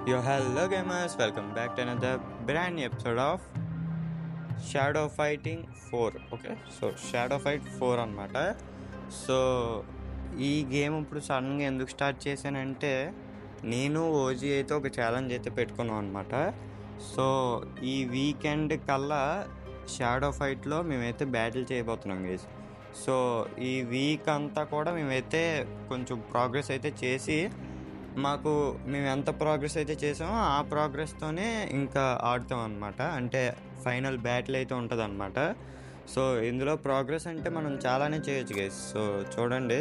Yo, hello gamers, welcome back to another brand new episode of Shadow Fighting 4. Okay, so Shadow Fight 4 అనమాట. So ఈ game ఇప్పుడు సడన్గా ఎందుకు start చేశానంటే నేను ఓజీ అయితే ఒక ఛాలెంజ్ అయితే పెట్టుకున్నాం అనమాట. సో ఈ వీకెండ్ కల్లా షాడో ఫైట్లో మేమైతే బ్యాటిల్ చేయబోతున్నాం గైస్. సో ఈ వీక్ అంతా కూడా మేమైతే కొంచెం ప్రోగ్రెస్ అయితే చేసి మేము ఎంత ప్రోగ్రెస్ అయితే చేసామో ఆ ప్రోగ్రెస్తోనే ఇంకా ఆడుతాం అనమాట. అంటే ఫైనల్ బ్యాటిల్ అయితే ఉంటుంది అనమాట. సో ఇందులో ప్రోగ్రెస్ అంటే మనం చాలానే చేయొచ్చు గైస్. సో చూడండి,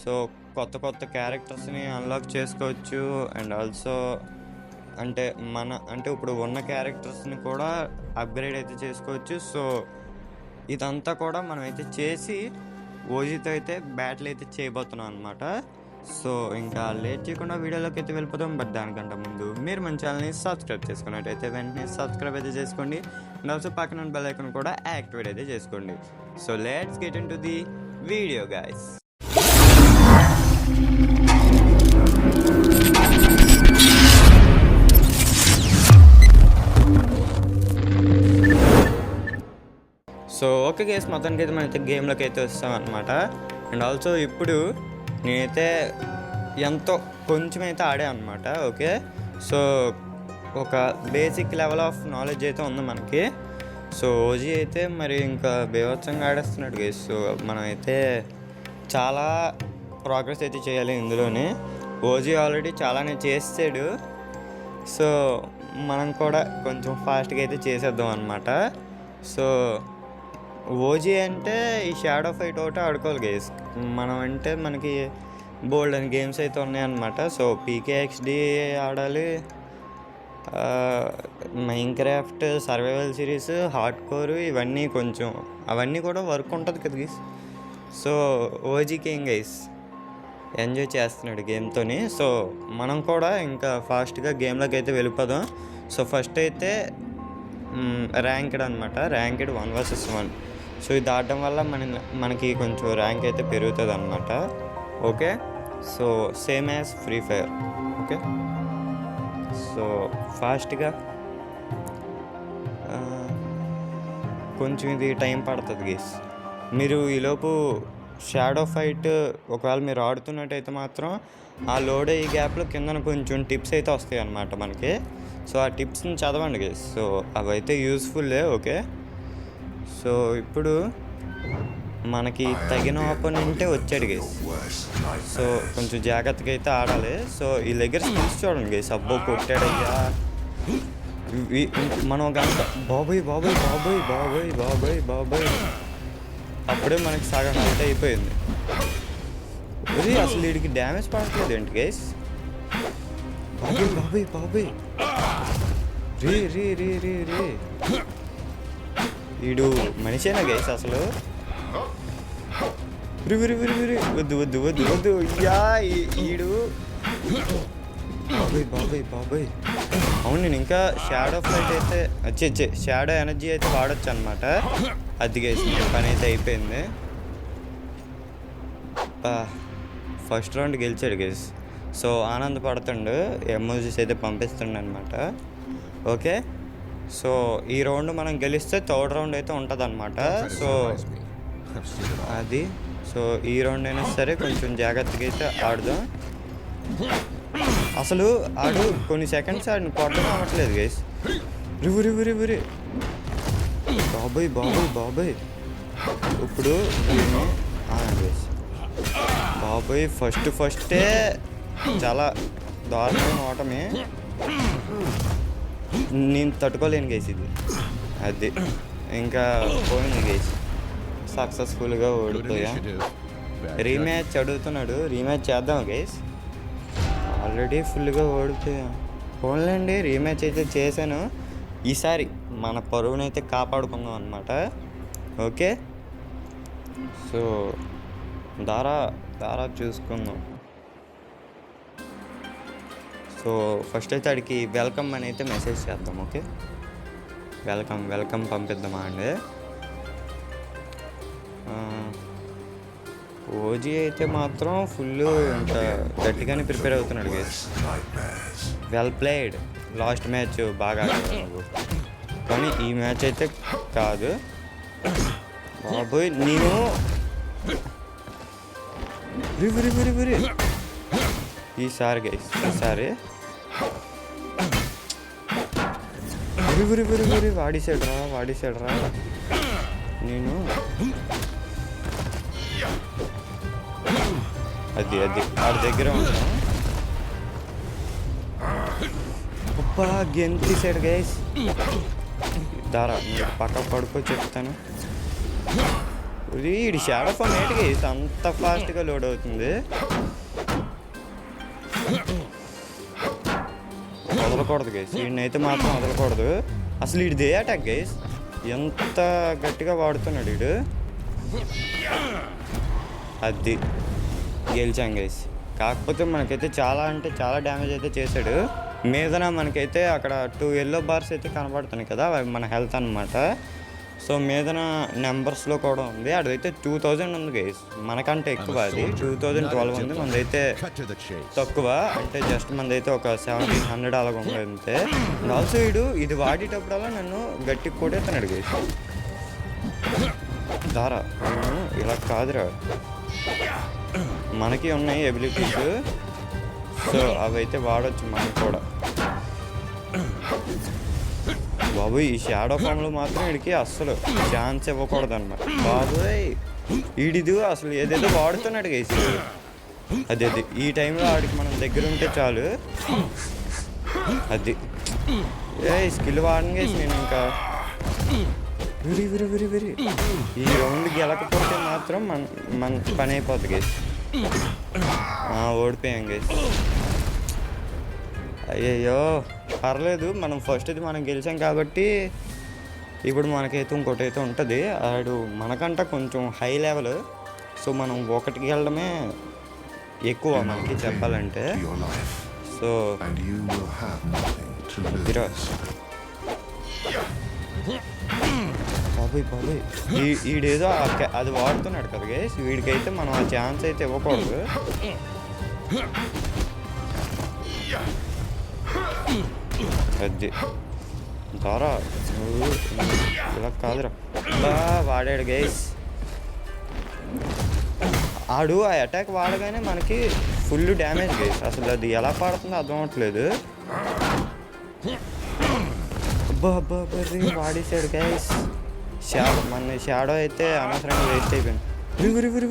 సో కొత్త కొత్త క్యారెక్టర్స్ని అన్లాక్ చేసుకోవచ్చు. అండ్ ఆల్సో అంటే ఇప్పుడు ఉన్న క్యారెక్టర్స్ని కూడా అప్గ్రేడ్ అయితే చేసుకోవచ్చు. సో ఇదంతా కూడా మనం అయితే చేసి ఓజీతో అయితే బ్యాటిల్ అయితే చేయబోతున్నాం అనమాట. సో ఇంకా లేట్ చేయకుండా వీడియోలోకి అయితే వెళ్ళిపోతాం. బట్ దానికంటే ముందు మీరు మన ఛానల్ని సబ్స్క్రైబ్ చేసుకున్నట్టయితే వెంటనే సబ్స్క్రైబ్ అయితే చేసుకోండి. అండ్ ఆల్సో పక్కన బెల్ ఐకాన్ కూడా యాక్టివేట్ అయితే చేసుకోండి. So let's get in to the video guys. So okay guys, మొత్తానికి అయితే మనమైతే గేమ్లోకి అయితే వస్తాం అనమాట. అండ్ ఆల్సో ఇప్పుడు నేనైతే ఎంతో కొంచెం అయితే ఆడా అనమాట. ఓకే, సో ఒక బేసిక్ లెవెల్ ఆఫ్ నాలెడ్జ్ అయితే ఉంది మనకి. సో ఓజీ అయితే మరి ఇంకా బీభత్సంగా ఆడేస్తున్నాడు గైస్. సో మనమైతే చాలా ప్రోగ్రెస్ అయితే చేయాలి ఇందులోనే. ఓజీ ఆల్రెడీ చాలానే చేసాడు. సో మనం కూడా కొంచెం ఫాస్ట్గా అయితే చేసేద్దాం అనమాట. సో ఓజీ అంటే ఈ షాడో ఫైట్ ఒకటి ఆడుకోవాలి గైస్. మనం అంటే మనకి బోల్డ్ అని గేమ్స్ అయితే ఉన్నాయన్నమాట. సో పీకేఎక్స్డి ఆడాలి, Minecraft, survival series, hard core, అవన్నీ కూడా వర్క్ ఉంటుంది కదా గైస్. సో ఓజీకి ఏం గైస్ ఎంజాయ్ చేస్తున్నాడు గేమ్తోని. సో మనం కూడా ఇంకా ఫాస్ట్గా గేమ్లోకి అయితే వెళ్ళిపోదాం. సో ఫస్ట్ అయితే ర్యాంక్డ్ అనమాట. Ranked 1 vs 1. సో ఇది ఆడడం వల్ల మనకి కొంచెం ర్యాంక్ అయితే పెరుగుతుంది అనమాట. Okay, so same as free fire. Okay, so ఫాస్ట్గా కొంచెం ఇది టైం పడుతుంది గైస్. మీరు ఈలోపు షాడో ఫైట్ ఒకవేళ మీరు ఆడుతున్నట్టయితే మాత్రం ఆ లోడ్ అయ్యే గ్యాప్లో కింద కొంచెం టిప్స్ అయితే వస్తాయి అన్నమాట మనకి. సో ఆ టిప్స్ని చదవండి గైస్. సో అవైతే యూస్ఫుల్లే. ఓకే, సో ఇప్పుడు మనకి తగిన ఆపోనెంటే వచ్చాడు గైస్. సో కొంచెం జాగ్రత్తగా అయితే ఆడాలి. సో ఈ దగ్గర స్కిల్స్ చూడండి గైస్. అబ్బో కొట్టాడయ్యా. మనం గంట బాబోయ్ బాబోయ్ బాబోయ్ బాబోయ్ బాబోయ్ బాబోయ్ అప్పుడే మనకి సగం హెల్త్ అయిపోయింది. అది అసలు వీడికి డ్యామేజ్ పడట్లేదు ఏంటి గైస్. బాబోయ్ బాబోయ్ బాబోయ్ రీ రీ రీ రీ రీ వీడు మనిషేనా గైస్ అసలు. వద్దు వద్దు వద్దు వద్దు యా ఈడు బాబోయ్ బాబోయ్ బాబోయ్. అవును, నేను ఇంకా షాడో ఫ్లైట్ అయితే షాడో ఎనర్జీ అయితే వాడచ్చు అనమాట. అది గైస్ పని అయితే అయిపోయింది. ఫస్ట్ రౌండ్ గెలిచాడు గైస్. సో ఆనందపడుతుండు, ఎమోజీస్ అయితే పంపిస్తుండ అనమాట. ఓకే, సో ఈ రౌండ్ మనం గెలిస్తే థర్డ్ రౌండ్ అయితే ఉంటుంది అనమాట. సో అది సో ఈ రౌండ్ అయినా సరే కొంచెం జాగ్రత్తగా అయితే ఆడుదాం. అసలు ఆడు కొన్ని సెకండ్స్ ఆడిని కొట్టడం అవ్వట్లేదు గైస్. రివ్వు బాబోయ్ బాబోయ్ బాబోయ్. ఇప్పుడు గైస్ బాబోయ్ ఫస్టే చాలా దారుణమైన ఓటమే. నేను తట్టుకోలేను గైస్ ఇది. అది ఇంకా పోయింది గైస్. సక్సెస్ఫుల్గా ఓడిపోయా. రీమ్యాచ్ అడుగుతున్నాడు, రీమ్యాచ్ చేద్దాం గైస్. ఆల్రెడీ ఫుల్గా ఓడిపోయా. పోన్లేండి, రీమ్యాచ్ అయితే చేశాను. ఈసారి మన పరువునైతే కాపాడుకుందాం అనమాట. ఓకే, సో దారా చూసుకుందాం. సో ఫస్ట్ అయితే ఆడికి వెల్కమ్ అని అయితే మెసేజ్ చేద్దాం. ఓకే, వెల్కమ్ పంపిద్దామా అండి. ఓజీ అయితే మాత్రం ఫుల్ ఇంకా గట్టిగానే ప్రిపేర్ అవుతున్నాడు guys. Well played. Last match బాగా ఆడావు నువ్వు, కానీ ఈ మ్యాచ్ అయితే కాదు బాబోయ్. నేను ఈసారి గైస్ ఈసారి వాడిసాడురా నేను. అది వాడి దగ్గర ఉంటాను. అబ్బా గెంతేసాడు గైస్. దారా మీరు పక్క పడుకో చెప్తాను. ఇది షాడో ఫామ్ ఏంటి గైస్ అంత ఫాస్ట్గా లోడ్ అవుతుంది. వదలకూడదు గైస్, వీడినైతే మాత్రం వదలకూడదు అసలు. వీడిదే అటాక్ గైస్, ఎంత గట్టిగా వాడుతున్నాడు వీడు. అది గెలిచాం గైస్. కాకపోతే మనకైతే చాలా అంటే చాలా డ్యామేజ్ అయితే చేశాడు. మీదన మనకైతే అక్కడ 2 yellow bars అయితే కనబడుతున్నాయి కదా, అవి మన హెల్త్ అనమాట. సో మీదన నెంబర్స్లో కూడా ఉంది. అదైతే 2000 ఉంది గైస్, మనకంటే ఎక్కువ. అది 2012 ఉంది, మనదైతే తక్కువ. అంటే జస్ట్ మనదైతే ఒక 1700 అలాగ ఉంది అంతే. ఆల్సో ఇది వాడేటప్పుడల్లా నన్ను గట్టికి కొట్టేస్తున్నాడు గైస్. దారా ఇలా కాదురా, మనకి ఉన్నాయి ఎబిలిటీస్, సో అవైతే వాడచ్చు మనకు కూడా. బాబోయ్ ఈ షాడో ఫామ్లో మాత్రం వీడికి అస్సలు ఛాన్స్ ఇవ్వకూడదు అన్నమాట. బాబోయ్ వీడిది అసలు ఏదేదో వాడుతున్నాడు గైస్. అది ఈ టైంలో ఆడికి మనం దగ్గర ఉంటే చాలు. అది స్కిల్ వాడను గైస్ నేను. ఇంకా విరి ఈ రౌండ్ గెలకపోతే మాత్రం మన పని అయిపోతుంది గైస్. ఓడిపోయాం గైస్. అయ్యయ్యో పర్లేదు, మనం ఫస్ట్ది మనం గెలిచాం కాబట్టి ఇప్పుడు మనకైతే ఇంకోటి అయితే ఉంటుంది. ఆడు మనకంట కొంచెం హై లెవెల్, సో మనం ఒకటికి వెళ్ళడమే ఎక్కువ మనకి చెప్పాలంటే. సో బాబోయ్ వీడేదో అది వాడుతున్నాడు కదా గైస్, వీడికైతే మనం ఆ ఛాన్స్ అయితే ఇవ్వకూడదు. అది దారా ఇలా కాదురా. వాడాడు గైస్. ఆడు ఆ అటాక్ వాడగానే మనకి ఫుల్ డ్యామేజ్ గైస్. అసలు అది ఎలా పడుతుందో అర్థం అవ్వట్లేదు. అబ్బా వాడేసాడు గైస్. మన షాడో అయితే అనవసరంగా వేస్ట్ అయిపోయింది.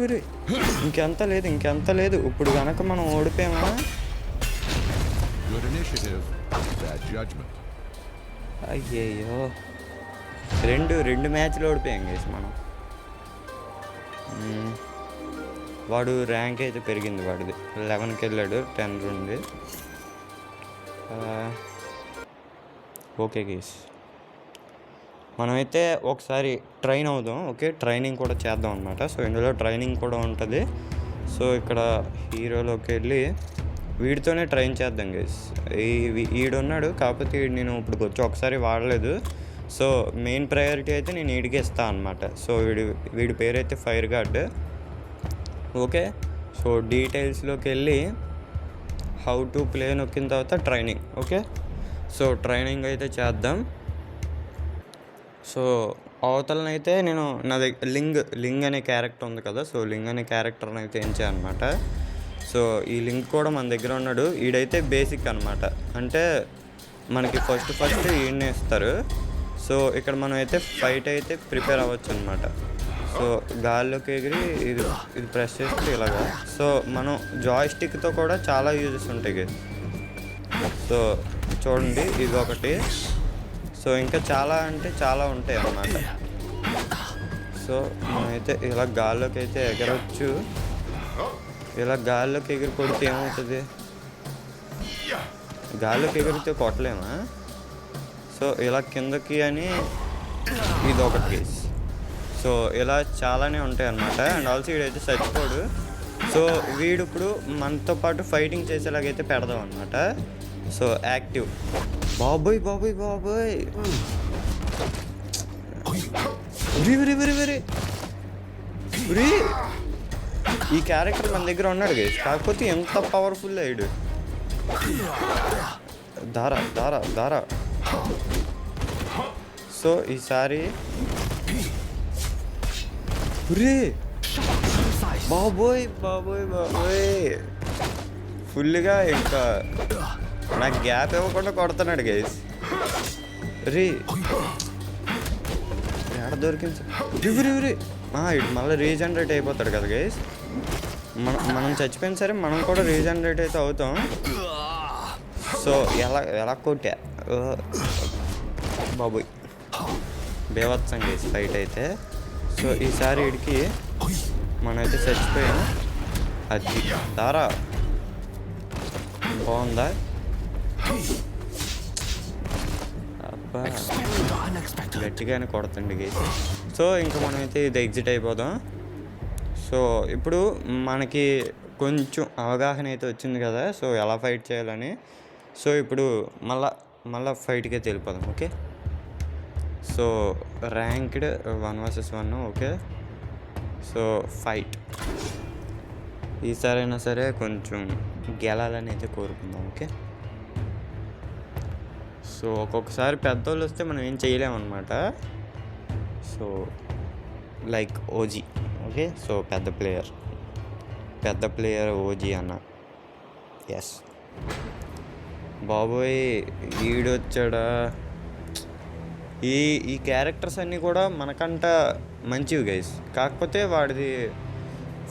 విరి ఇంకెంత లేదు. ఇప్పుడు కనుక మనం ఓడిపోయామా? అయ్యయ్యో రెండు మ్యాచ్లు ఓడిపోయాం గైస్ మనం. వాడు ర్యాంక్ అయితే పెరిగింది, వాడిది 11కి వెళ్ళాడు, 10 ఉంది. ఓకే గైస్, మనమైతే ఒకసారి ట్రైన్ అవుదాం. ఓకే ట్రైనింగ్ కూడా చేద్దాం అనమాట. సో ఇందులో ట్రైనింగ్ కూడా ఉంటుంది. సో ఇక్కడ హీరోలోకి వెళ్ళి వీడితోనే ట్రైన్ చేద్దాం గైస్. ఈడున్నాడు, కాకపోతే నేను ఇప్పుడు వచ్చి ఒకసారి వాడలేదు. సో మెయిన్ ప్రయారిటీ అయితే నేను వీడికి ఇస్తాను అనమాట. సో వీడి పేరు అయితే ఫైర్ గార్డ్. ఓకే సో డీటెయిల్స్లోకి వెళ్ళి హౌ టు ప్లే నొక్కిన తర్వాత ట్రైనింగ్. ఓకే సో ట్రైనింగ్ అయితే చేద్దాం. సో అవతలనైతే నేను నా దగ్గర లింగ్ అనే క్యారెక్టర్ ఉంది కదా, సో లింగ్ అనే క్యారెక్టర్ని అయితే ఎంచానమాట. సో ఈ లింక్ కూడా మన దగ్గర ఉన్నాడు. ఈడైతే బేసిక్ అనమాట, అంటే మనకి ఫస్ట్ ఈయన్నే ఇస్తారు. సో ఇక్కడ మనం అయితే ఫైట్ అయితే ప్రిపేర్ అవ్వచ్చు అనమాట. సో గాల్లోకి ఎగిరి ఇది ప్రెస్ చేస్తే ఇలాగా. సో మనం జాయ్స్టిక్తో కూడా చాలా యూజెస్ ఉంటాయి. సో చూడండి ఇది ఒకటి. సో ఇంకా చాలా అంటే చాలా ఉంటాయి అన్నమాట. సో మనమైతే ఇలా గాల్లోకి అయితే ఎగరవచ్చు. ఇలా గాల్లోకి ఎగిరి కొడితే ఏమవుతుంది? గాల్లోకి ఎగిరితే కొట్టలేమా? సో ఇలా కిందకి అని ఇది ఒకటి కేస్. సో ఇలా చాలానే ఉంటాయి అన్నమాట. అండ్ ఆల్సో వీడైతే చచ్చిపోడు. సో వీడు ఇప్పుడు మనతో పాటు ఫైటింగ్ చేసేలాగైతే పెడదాం అనమాట. So active. బాబోయ్ ఈ క్యారెక్టర్ మన దగ్గర ఉన్నాడు గైస్, కాకపోతే ఎంత పవర్ఫుల్ అయ్యాడు. దారా. సో ఈసారి బాబోయ్ ఫుల్గా ఇంకా నాకు గ్యాప్ ఇవ్వకుండా కొడుతున్నాడు గైస్. ఎక్కడ దొరికింది ఇటు మళ్ళీ రీజనరేట్ అయిపోతాడు కదా గైస్. మనం చచ్చిపోయిన సరే మనం కూడా రీజనరేట్ అయితే అవుతాం. సో ఎలా కొట్టా బాబోయ్ బేవత్సం గైస్ ఫైట్ అయితే. సో ఈసారి వీడికి మనమైతే చచ్చిపోయాం. అది దారా బాగుందా? అబ్బా గట్టిగానే కొడుతుంది గైస్. సో ఇంకా మనమైతే ఇది ఎగ్జిట్ అయిపోదాం. సో ఇప్పుడు మనకి కొంచెం అవగాహన అయితే వచ్చింది కదా, సో ఎలా ఫైట్ చేయాలని. సో ఇప్పుడు మళ్ళా ఫైట్కి అయితే వెళ్ళిపోదాం. Okay, so ranked 1 vs 1. Okay, so fight ఈసారైనా సరే కొంచెం గెలాలని అయితే కోరుకుందాం. ఓకే, సో ఒక్కొక్కసారి పెద్దోళ్ళు వస్తే మనం ఏం చేయలేమన్నమాట. So like OG. Okay, so పెద్ద ప్లేయర్ ఓజీ అన్న. ఎస్ బాబోయ్ ఈడొచ్చాడా. ఈ క్యారెక్టర్స్ అన్నీ కూడా మనకంట మంచివి గైస్. కాకపోతే వాడిది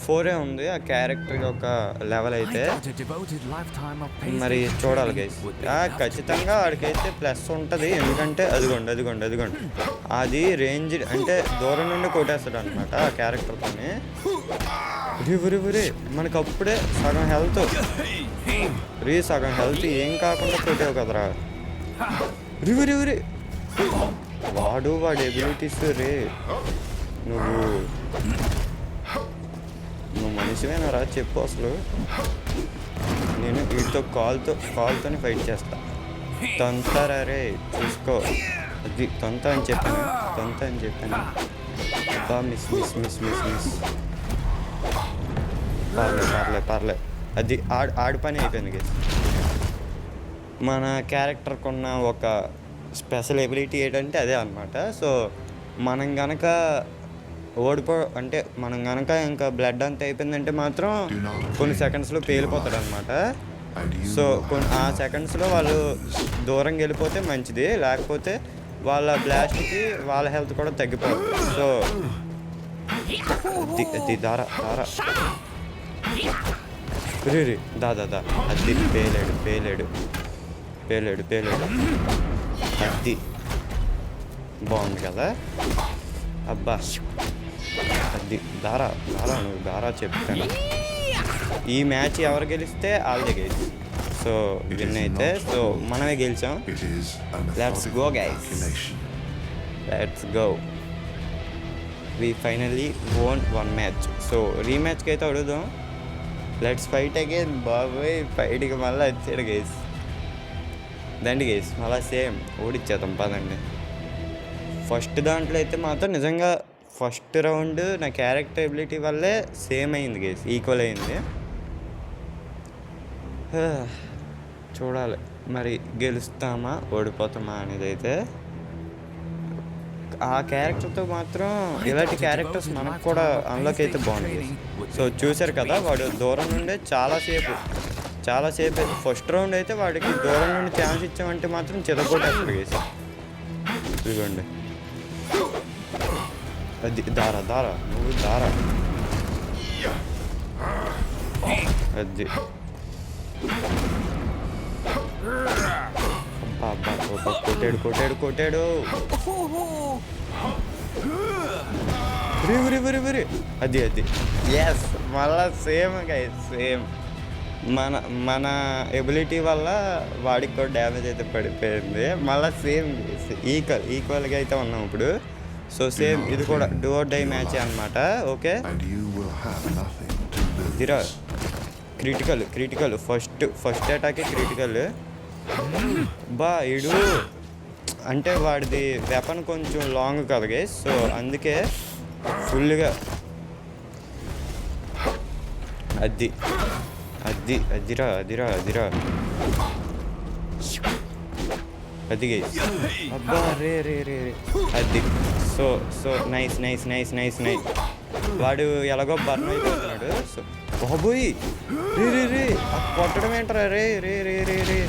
4 ఉంది ఆ క్యారెక్టర్ యొక్క లెవెల్ అయితే. మరి చూడాలి గైస్. ఖచ్చితంగా వాడికైతే ప్లస్ ఉంటుంది. ఎందుకంటే అదిగోండి అది రేంజ్ అంటే దూరం నుండి కొట్టేస్తాడు అనమాట ఆ క్యారెక్టర్తోనే. మనకు అప్పుడే సగం హెల్త్ ఏం కాకుండా కొట్టావు కదరా. వాడి ఎబిలిటీస్ నువ్వు మనిషివేనారా చెప్పు అసలు. నేను వీటితో కాల్తోని ఫైట్ చేస్తా. తొంతారా రే చూసుకో. అది తొంత అని చెప్పాను. మిస్. పర్లే అది ఆడి పని అయిపోయింది గైస్. మన క్యారెక్టర్కి ఉన్న ఒక స్పెషల్ ఎబిలిటీ ఏంటంటే అదే అనమాట. సో మనం గనక మనం గనక ఇంకా బ్లడ్ అంతా అయిపోయిందంటే మాత్రం కొన్ని సెకండ్స్లో పేలిపోతాడు అనమాట. సో ఆ సెకండ్స్లో వాళ్ళు దూరంగా వెళ్ళిపోతే మంచిది, లేకపోతే వాళ్ళ బ్లాస్ట్కి వాళ్ళ హెల్త్ కూడా తగ్గిపోతుంది. సో దారా దా అది పేలేడు అది బాగుంది కదా. అబ్బా అది దారా నువ్వు దారా చెప్తాను. ఈ మ్యాచ్ ఎవరు గెలిస్తే వాళ్ళే గెలిచి. సో విన్ అయితే సో మనమే గెలిచాం. Let's go guys, let's go. We finally won 1 match. So రీమ్యాచ్కి అయితే అడుగుదాం. Let's fight again. బాబోయ్ ఫైట్కి మళ్ళీ వచ్చాడు గైస్. దండి గైస్ మళ్ళీ సేమ్ ఓడిచ్చేద్దాం పదండి. ఫస్ట్ దాంట్లో అయితే మాత్రం నిజంగా ఫస్ట్ రౌండ్ నా క్యారెక్టర్ ఎబిలిటీ వల్లే సేమ్ అయింది గైస్, ఈక్వల్ అయింది. చూడాలి మరి గెలుస్తామా ఓడిపోతామా అనేది అయితే. ఆ క్యారెక్టర్తో మాత్రం ఇలాంటి క్యారెక్టర్స్ మనకు కూడా అన్లాక్ అయితే బాగుంటుంది. సో చూశారు కదా వాడు దూరం నుండే చాలాసేపు ఫస్ట్ రౌండ్ అయితే వాడికి దూరం నుండి ఛాన్స్ ఇచ్చామంటే మాత్రం చెదగొట్టేస్తాడు గైస్. ఇదిగోండి అది దారా నువ్వు దారా అది కొట్టాడు. అది ఎస్ మళ్ళా సేమ్ గైస్ సేమ్. మన ఎబిలిటీ వల్ల వాడికి కూడా డ్యామేజ్ అయితే పడిపోయింది. మళ్ళీ సేమ్ ఈక్వల్గా అయితే ఉన్నాం ఇప్పుడు. సో సేమ్ ఇది కూడా డూ ఆర్ డై మ్యాచ్ అనమాట. ఓకే దిరా క్రిటికల్ ఫస్ట్ అటాకే క్రిటికల్. ఇడు అంటే వాడిది వెపన్ కొంచెం లాంగ్ కదా గైస్. సో అందుకే ఫుల్గా అదిరా అది గైస్. అబ్బా రే రే రే రే అది. So so nice nice nice nice nice. వాడు ఎలాగో బర్న్ అయిపోతున్నాడు. సో బాబోయ్ రే రే రే కొట్టడం ఏంటరా రే రే రే రే రే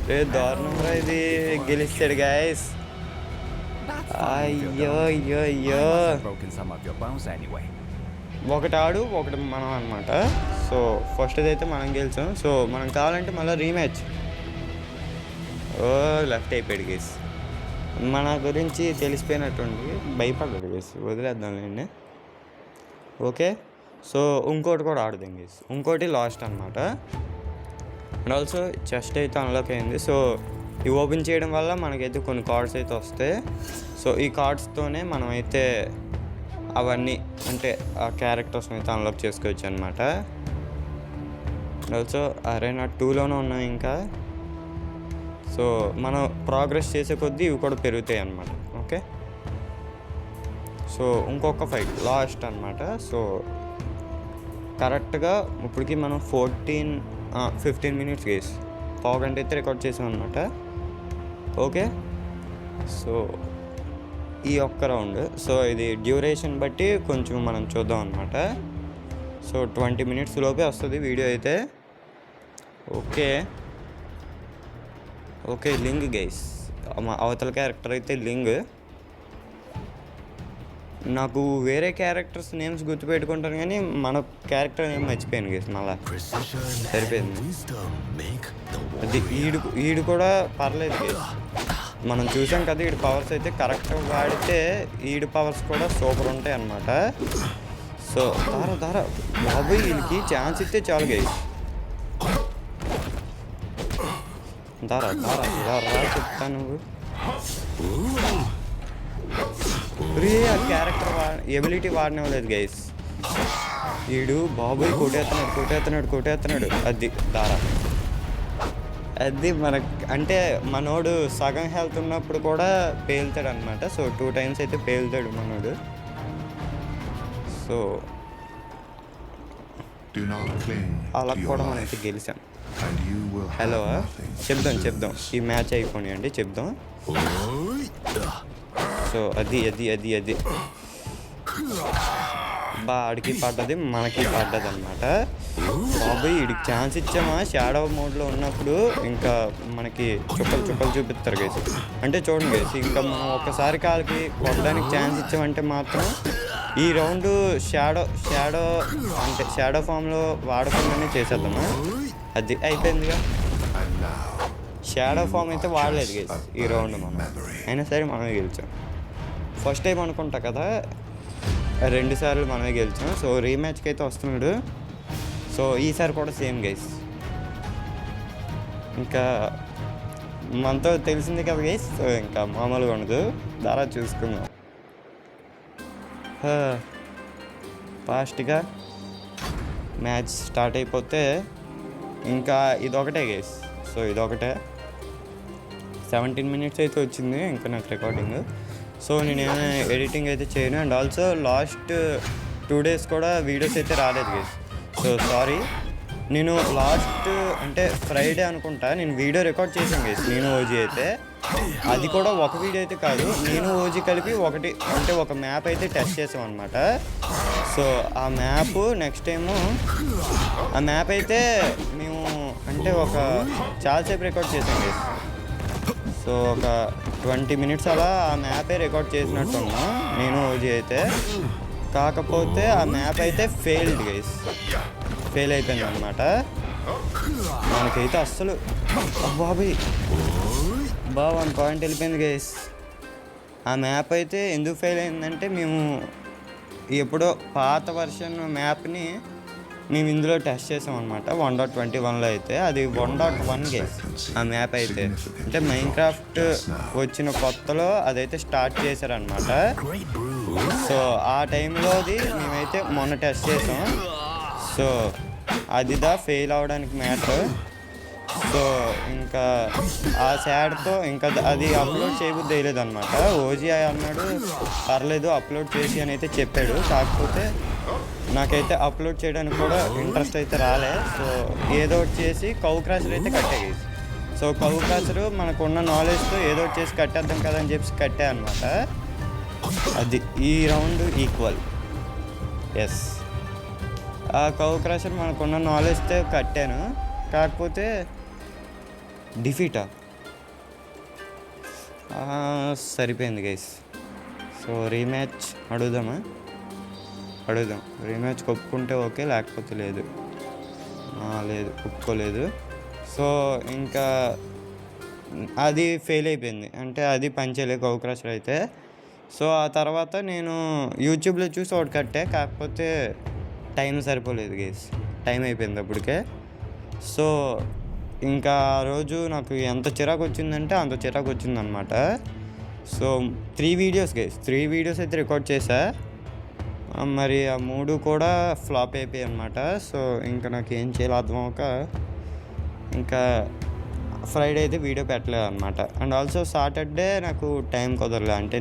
రే దారుణంరా ఇది. గెలిస్తాడు గైస్. అయ్యో అయ్యో అయ్యో. ఒకటి ఆడు ఒకటి మనం అనమాట. సో ఫస్ట్ అయితే మనం గెలిచాం. సో మనం కావాలంటే మళ్ళీ రీమ్యాచ్. ఓ లెఫ్ట్ అయిపోయాడు గేస్. మన గురించి తెలిసిపోయినట్టుండి భయపడ్డాడు గేస్. వదిలేద్దాంలేండి. ఓకే సో ఇంకోటి కూడా ఆడుదాం గేస్. ఇంకోటి లాస్ట్ అనమాట. అండ్ ఆల్సో చెస్ట్ అయితే అన్లాక్ అయింది. సో ఇవి ఓపెన్ చేయడం వల్ల మనకైతే కొన్ని కార్డ్స్ అయితే వస్తాయి. సో ఈ కార్డ్స్తోనే మనం అయితే అవన్నీ అంటే ఆ క్యారెక్టర్స్ని అయితే అన్లాక్ చేసుకోవచ్చు అనమాట. అండ్ ఆల్సో అరేనా 2లోనే ఉన్నాం ఇంకా. సో మనం ప్రోగ్రెస్ చేసే కొద్దీ ఇవి కూడా పెరుగుతాయి అన్నమాట. ఓకే సో ఇంకొక ఫైట్ లాస్ట్ అనమాట. సో కరెక్ట్గా ఇప్పటికి మనం 15 మినిట్స్ గేస్ పావుగంట అయితే రికార్డ్ చేసాం అనమాట. ఓకే సో ఈ ఒక్క రౌండ్. సో ఇది డ్యూరేషన్ బట్టి కొంచెం మనం చూద్దాం అనమాట. సో 20 మినిట్స్ లోపే వస్తుంది వీడియో అయితే. ఓకే ఓకే లింగ్ గైస్. మా అవతల క్యారెక్టర్ అయితే లింగ్. నాకు వేరే క్యారెక్టర్స్ నేమ్స్ గుర్తుపెట్టుకుంటాను కానీ మన క్యారెక్టర్ నేమ్ మర్చిపోయాను గైస్. మళ్ళా సరిపోయింది. అది ఈడు కూడా పర్లేదు గైస్. మనం చూసాం కదా ఈడు పవర్స్ అయితే కరెక్ట్గా వాడితే ఈడు పవర్స్ కూడా సూపర్ ఉంటాయి అన్నమాట. సో దారా బాబోయ్ వీళ్ళకి ఛాన్స్ ఇస్తే చాలు గైస్. దారా చెప్తాను నువ్వు. ఆ క్యారెక్టర్ ఎబిలిటీ వాడినవ్వలేదు గైస్. వీడు బాబోయ్ కొట్టేస్తున్నాడు. అది దారా అది మనకు అంటే మనోడు సగం హెల్త్ ఉన్నప్పుడు కూడా పేలుతాడు అనమాట. సో 2 times అయితే పేలుతాడు మనోడు. సో అలా కూడా మనమైతే గెలిచాం. హలో చెప్దాం ఈ మ్యాచ్ అయిపోయినాయండి చెప్దాం. సో అది ఆడికి పడ్డది మనకి పడ్డది అనమాట. బాబోయ్ వీడికి ఛాన్స్ ఇచ్చామా షాడో మోడ్లో ఉన్నప్పుడు ఇంకా మనకి చుక్కలు చూపిస్తారు గైస్. అంటే చూడండి గైస్ ఇంకా మనం ఒక్కసారి కాళ్ళకి కొట్టడానికి ఛాన్స్ ఇచ్చామంటే మాత్రం ఈ రౌండ్ షాడో ఫామ్లో వాడకుండానే చేసేద్దామా. అది అయిపోయిందిగా. షాడో ఫామ్ అయితే వాడలేదు గైస్ ఈ రౌండ్ మనం. అయినా సరే మనమే గెలిచాం. ఫస్ట్ టైం అనుకుంటా కదా 2 సార్లు మనమే గెలిచాం. సో రీమ్యాచ్కి అయితే వస్తున్నాడు. సో ఈసారి కూడా సేమ్ గైస్. ఇంకా మనతో తెలిసింది కదా గైస్. సో ఇంకా మామూలుగా ఉండదు. దారా చూసుకుందాం. ఫాస్ట్గా మ్యాచ్ స్టార్ట్ అయిపోతే ఇంకా ఇదొకటే గైస్. సో ఇదొకటే 17 మినిట్స్ అయితే వచ్చింది ఇంకా నాకు రికార్డింగ్. సో నేనేమైనా ఎడిటింగ్ అయితే చేయను. అండ్ ఆల్సో లాస్ట్ 2 days కూడా వీడియోస్ అయితే రాలేదు గైస్. So sorry. నేను లాస్ట్ అంటే ఫ్రైడే అనుకుంటా నేను వీడియో రికార్డ్ చేశాను గైస్. నేను ఓజీ అయితే అది కూడా ఒక వీడియో అయితే కాదు, నేను ఓజీ కలిపి ఒకటి అంటే ఒక మ్యాప్ అయితే టెస్ట్ చేసాం అనమాట. సో ఆ మ్యాప్ నెక్స్ట్ టైము ఆ మ్యాప్ అయితే మేము అంటే ఒక చాలాసేపు రికార్డ్ చేసాం గైస్. సో ఒక 20 minutes అలా ఆ మ్యాపే రికార్డ్ చేసినట్టున్నా నేను ఓజీ అయితే. కాకపోతే ఆ మ్యాప్ అయితే ఫెయిల్ అయిపోయింది అనమాట. మనకైతే అస్సలు బాబాయ్ 1 point వెళ్ళిపోయింది గైస్. ఆ మ్యాప్ అయితే ఎందుకు ఫెయిల్ అయిందంటే మేము ఎప్పుడో పాత వర్షన్ మ్యాప్ని మేము ఇందులో టెస్ట్ చేసాం అనమాట 1.21లో అయితే. అది 1.1 గైస్ ఆ మ్యాప్ అయితే. అంటే మైన్క్రాఫ్ట్ వచ్చిన కొత్తలో అదైతే స్టార్ట్ చేశారనమాట. సో ఆ టైంలోది మేమైతే మొన్న టెస్ట్ చేసాం. సో అది ఫెయిల్ అవడానికి మ్యాటర్. సో ఇంకా ఆ సాడ్తో ఇంకా అది అప్లోడ్ చేయబుద్ధి వేయలేదు అనమాట. ఓజీ అన్నాడు పర్లేదు అప్లోడ్ చేసి అని అయితే చెప్పాడు. కాకపోతే నాకైతే అప్లోడ్ చేయడానికి కూడా ఇంట్రెస్ట్ అయితే రాలే. సో ఏదో ఒకటి చేసి కౌ క్రాషర్ అయితే కట్టేది. సో కౌ క్రాషర్ మనకున్న నాలెడ్జ్తో ఏదో ఒకటి చేసి కట్టేద్దాం కదా అని చెప్పి కట్టే అనమాట. అది ఈ రౌండ్ ఈక్వల్. ఎస్, ఆ కౌ క్రాషర్ మనకున్న నాలెడ్జ్తో కట్టాను, కాకపోతే డిఫీటా సరిపోయింది గైస్. సో రీమ్యాచ్ అడుగుదాం, రీమ్యాచ్ ఒప్పుకుంటే ఓకే, లేకపోతే లేదు. లేదు, ఒప్పుకోలేదు. సో ఇంకా అది ఫెయిల్ అయిపోయింది, అంటే అది పనిచేయలేదు కౌ క్రాషర్ అయితే. సో ఆ తర్వాత నేను యూట్యూబ్లో చూసి ఒకటి కట్టే, కాకపోతే టైం సరిపోలేదు గైస్, టైం అయిపోయింది అప్పటికే. సో ఇంకా ఆ రోజు నాకు ఎంత చిరాకు వచ్చిందంటే అంత చిరాకు వచ్చిందనమాట. సో 3 వీడియోస్ గైస్, 3 వీడియోస్ అయితే రికార్డ్ చేశా, మరి ఆ 3 కూడా ఫ్లాప్ అయిపోయాయి అనమాట. సో ఇంకా నాకు ఏం చేయాలో అర్థం అవ్వక ఇంకా ఫ్రైడే అయితే వీడియో పెట్టలేదు అనమాట. అండ్ ఆల్సో సాటర్డే నాకు టైం కుదరలేదు, అంటే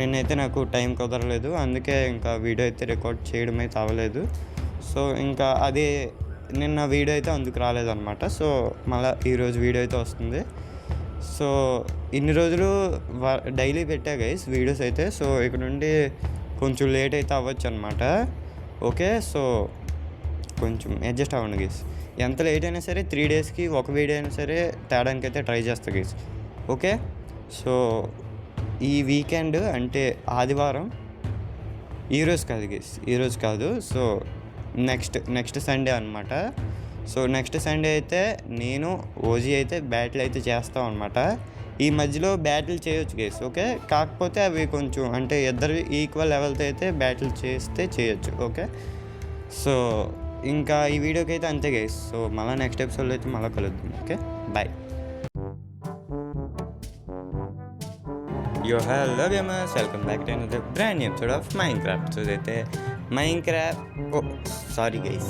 నిన్నైతే నాకు టైం కుదరలేదు, అందుకే ఇంకా వీడియో అయితే రికార్డ్ చేయడం అయితే అవ్వలేదు. సో ఇంకా అది నిన్న వీడియో అయితే అందుకు రాలేదన్నమాట. సో మళ్ళీ ఈరోజు వీడియో అయితే వస్తుంది. సో ఇన్ని రోజులు డైలీ పెట్టా గైస్ వీడియోస్ అయితే. సో ఇక నుండి కొంచెం లేట్ అయితే అవ్వచ్చు అనమాట. ఓకే, సో కొంచెం అడ్జస్ట్ అవ్వండి గైస్. ఎంత లేట్ అయినా సరే 3 డేస్కి ఒక వీడియో అయినా సరే తేడానికి అయితే ట్రై చేస్తా గైస్. ఓకే, సో ఈ వీకెండ్ అంటే ఆదివారం, ఈరోజు కాదు గైస్, ఈరోజు కాదు, సో నెక్స్ట్ సండే అనమాట. సో నెక్స్ట్ సండే అయితే నేను ఓజీ అయితే బ్యాటిల్ అయితే చేస్తాం అనమాట. ఈ మధ్యలో బ్యాటిల్ చేయొచ్చు గైస్, ఓకే, కాకపోతే అవి కొంచెం అంటే ఇద్దరు ఈక్వల్ లెవెల్తో అయితే బ్యాటిల్ చేస్తే చేయొచ్చు. ఓకే, సో ఇంకా ఈ వీడియోకి అయితే అంతే గైస్. సో మళ్ళీ నెక్స్ట్ ఎపిసోడ్లో అయితే మళ్ళీ కలుద్దాం. Okay, bye. Yo, hello gamers, welcome back to another brand new episode of Minecraft. So అయితే Minecraft, sorry guys,